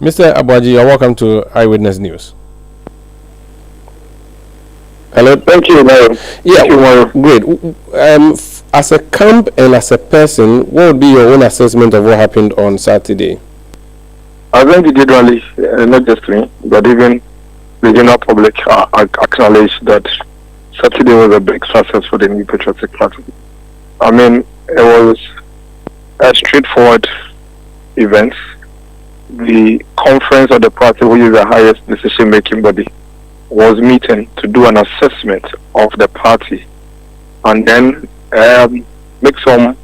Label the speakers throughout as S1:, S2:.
S1: Mr. Aboagye, you're welcome to Eyewitness News. Hello.
S2: Thank you, Mario.
S1: Yeah, great. As a camp and as a person, what would be your own assessment of what happened on Saturday?
S2: I think generally, not just me, but even the general public acknowledge that Saturday was a big success for the New Patriotic Party. I mean, it was a straightforward event. The conference of the party, which is the highest decision-making body, was meeting to do an assessment of the party and then make some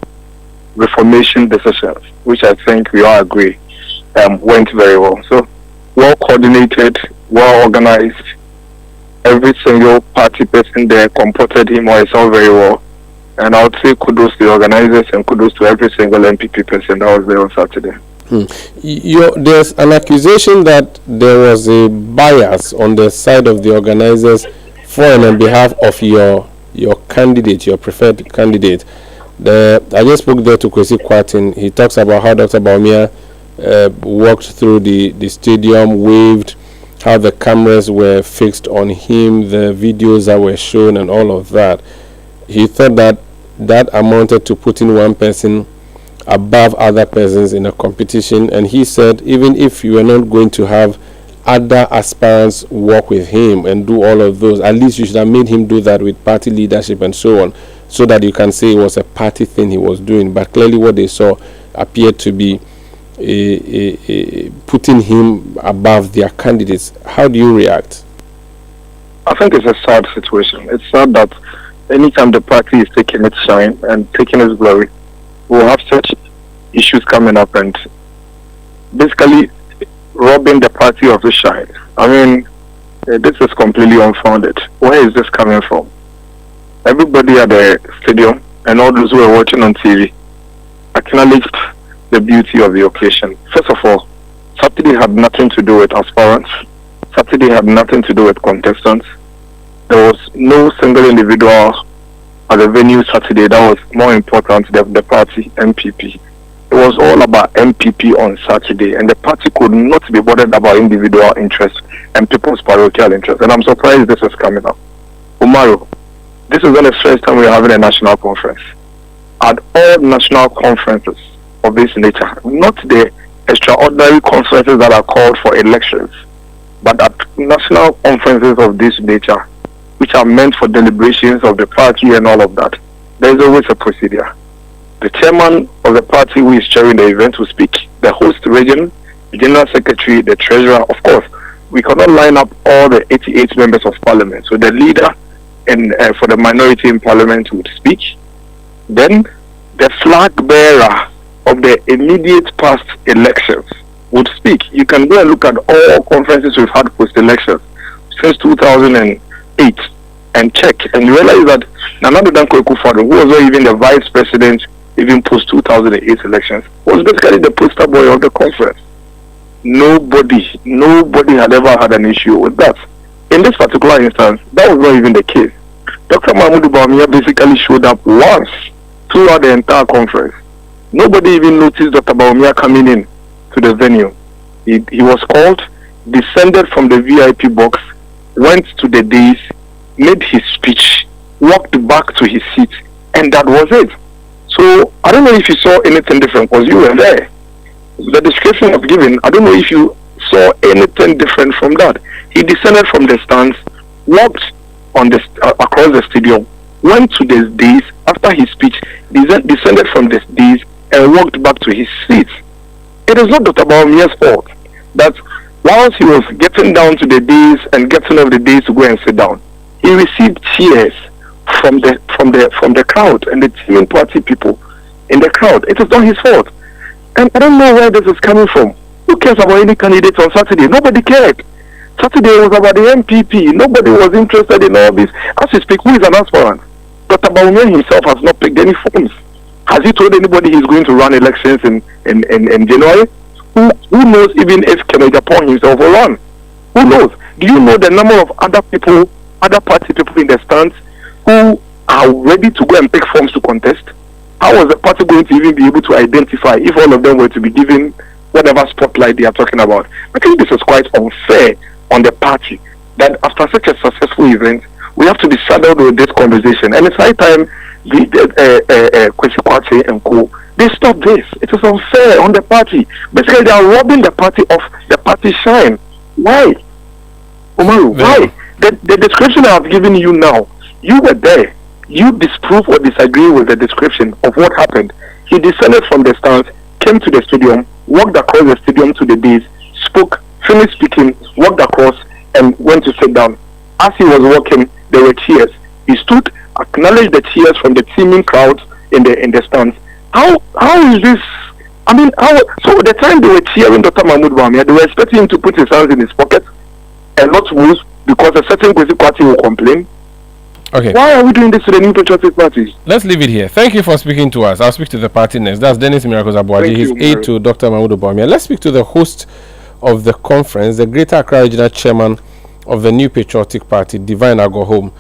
S2: reformation decisions, which I think we all agree went very well. So, well coordinated, well organized. Every single party person there comported him or herself very well. And I would say kudos to the organizers and kudos to every single NPP person that was there on Saturday.
S1: There's an accusation that there was a bias on the side of the organizers for and on behalf of your candidate, your preferred candidate. I just spoke there to Kwesi Kwatin. He talks about how Dr. Bawumia walked through the stadium, waved, how the cameras were fixed on him, the videos that were shown and all of that. He thought that amounted to putting one person above other persons in a competition, and he said even if you are not going to have other aspirants work with him and do all of those, at least you should have made him do that with party leadership and so on, so that you can say it was a party thing he was doing. But clearly what they saw appeared to be putting him above their candidates. How do you react?
S2: I think it's a sad situation. It's sad that anytime the party is taking its shine and taking its glory, we'll have such issues coming up and basically robbing the party of the shine. I mean, this is completely unfounded. Where is this coming from? Everybody at the stadium and all those who were watching on TV acknowledged the beauty of the occasion. First of all, Saturday had nothing to do with aspirants. Saturday had nothing to do with contestants. There was no single individual at the venue Saturday that was more important than the party NPP. It was all about NPP on Saturday, and the party could not be bothered about individual interests and people's parochial interests. And I'm surprised this is coming up. Umaru, this is not the first time we're having a national conference. At all national conferences of this nature, not the extraordinary conferences that are called for elections, but at national conferences of this nature, which are meant for deliberations of the party and all of that, there is always a procedure. The chairman of the party who is chairing the event will speak. The host region, the general secretary, the treasurer. Of course, we cannot line up all the 88 members of parliament. So the leader for the minority in parliament would speak. Then the flag bearer of the immediate past elections would speak. You can go and look at all conferences we've had post-elections since 2008 and check, and you realize that Nana Danko Akufo-Addo, who was not even the vice president even post 2008 elections, was basically the poster boy of the conference. Nobody had ever had an issue with that. In this particular instance, that was not even the case. Dr. Mahmoud Bawumia basically showed up once throughout the entire conference. Nobody even noticed Dr. Bawumia coming in to the venue. He was called, descended from the VIP box, went to the dais, made his speech, walked back to his seat, and that was it. So I don't know if you saw anything different because you were there. The description I've given, I don't know if you saw anything different from that. He descended from the stands, walked on the across the stadium, went to the dais after his speech, descended from the dais and walked back to his seat. It is not Dr. Bawumia's fault that whilst he was getting down to the dais and getting off the dais to go and sit down, he received cheers from the crowd and the teaming party people in the crowd. It is not his fault. And I don't know where this is coming from. Who cares about any candidates on Saturday? Nobody cared. Saturday was about the NPP. Nobody was interested in all this. As we speak, who is an aspirant? Dr. Bawumia himself has not picked any forms. Has he told anybody he's going to run elections in January? Who knows even if Kennedy Japan himself will run? Who knows? Do you know the number of other people, other party people in the stands who are ready to go and pick forms to contest? How was the party going to even be able to identify if all of them were to be given whatever spotlight they are talking about. I think this is quite unfair on the party that after such a successful event, we have to be saddled with this conversation. And it's high time the Kwesi Kwarteng and co. They stop this. It is unfair on the party. Basically, they are robbing the party of the party shine. Why? Umaru, why? The description I have given you now, you were there. You disprove or disagree with the description of what happened. He descended from the stands, came to the stadium, walked across the stadium to the dais, spoke, finished speaking, walked across, and went to sit down. As he was walking, there were cheers. He stood, acknowledged the cheers from the teeming crowds in the stands. How is this? I mean, so the time they were cheering Dr. Mahmoud Bawumia, they were expecting him to put his hands in his pocket and not move because a certain Kwesi Kwarteng will complain.
S1: Okay.
S2: Why are we doing this to the New Patriotic Party?
S1: Let's leave it here. Thank you for speaking to us. I'll speak to the party next. That's Dennis Miracles Aboagye. He's aide to Dr. Mahmoud Bawumia. Let's speak to the host of the conference, the Greater Accra Regional Chairman of the New Patriotic Party, Divine Agohom.